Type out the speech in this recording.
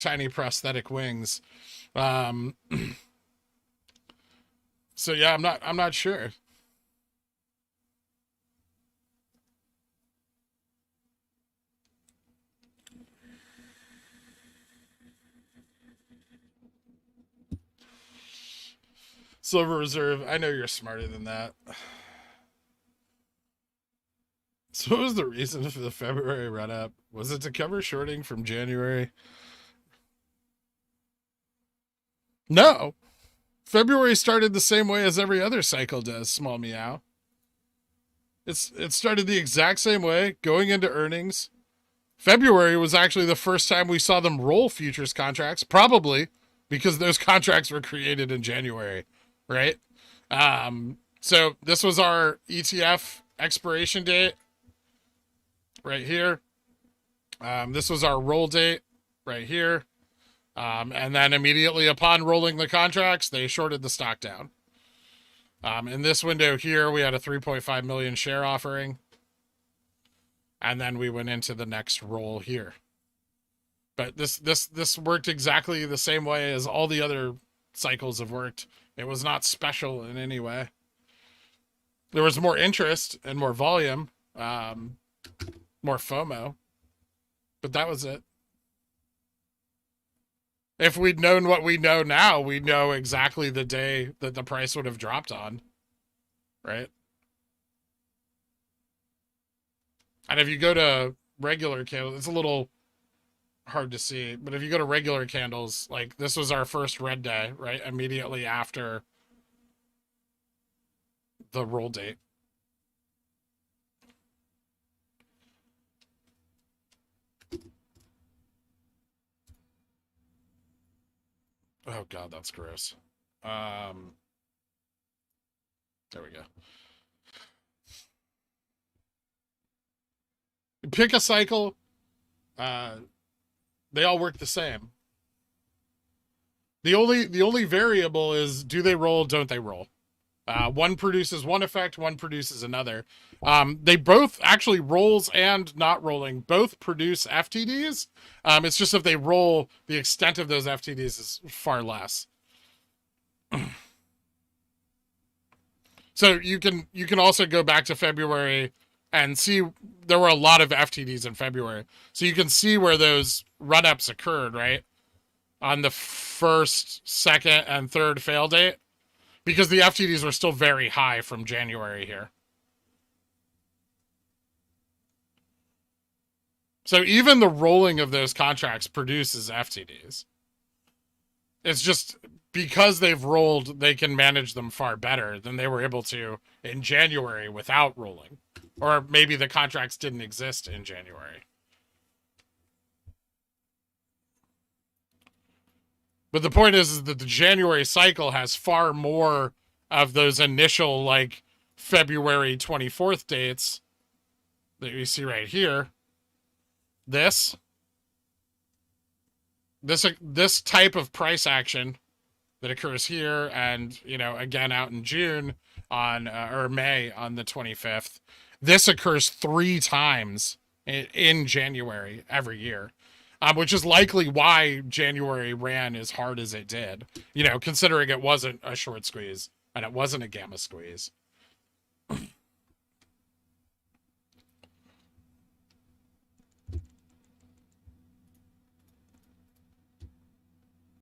tiny prosthetic wings. So yeah, I'm not sure. Silver Reserve, I know you're smarter than that. So what was the reason for the February run up? Was it to cover shorting from January? No. February started the same way as every other cycle does, small meow. It started the exact same way, going into earnings. February was actually the first time we saw them roll futures contracts, probably because those contracts were created in January, right? So this was our ETF expiration date right here. This was our roll date right here. And then immediately upon rolling the contracts, they shorted the stock down. In this window here, we had a 3.5 million share offering. And then we went into the next roll here. But this worked exactly the same way as all the other cycles have worked. It was not special in any way. There was more interest and more volume, more FOMO, but that was it. If we'd known what we know now, we'd know exactly the day that the price would have dropped on, right? And if you go to regular candles, it's a little hard to see, but if you go to regular candles, like this was our first red day, right? Immediately after the roll date. Oh God, that's gross. There we go. Pick a cycle. They all work the same. The only variable is, do they roll, don't they roll? One produces one effect, one produces another. They both actually, rolls and not rolling, both produce FTDs. It's just if they roll, the extent of those FTDs is far less. So you can also go back to February and see there were a lot of FTDs in February. So you can see where those run-ups occurred, right? On the first, second, and third fail date. Because the FTDs were still very high from January here. So even the rolling of those contracts produces FTDs. It's just because they've rolled, they can manage them far better than they were able to in January without rolling. Or maybe the contracts didn't exist in January. But the point is that the January cycle has far more of those initial, like, February 24th dates that you see right here. This type of price action that occurs here and, you know, again out in June on, or May on the 25th. This occurs 3 times in January every year. Which is likely why January ran as hard as it did, you know, considering it wasn't a short squeeze and it wasn't a gamma squeeze.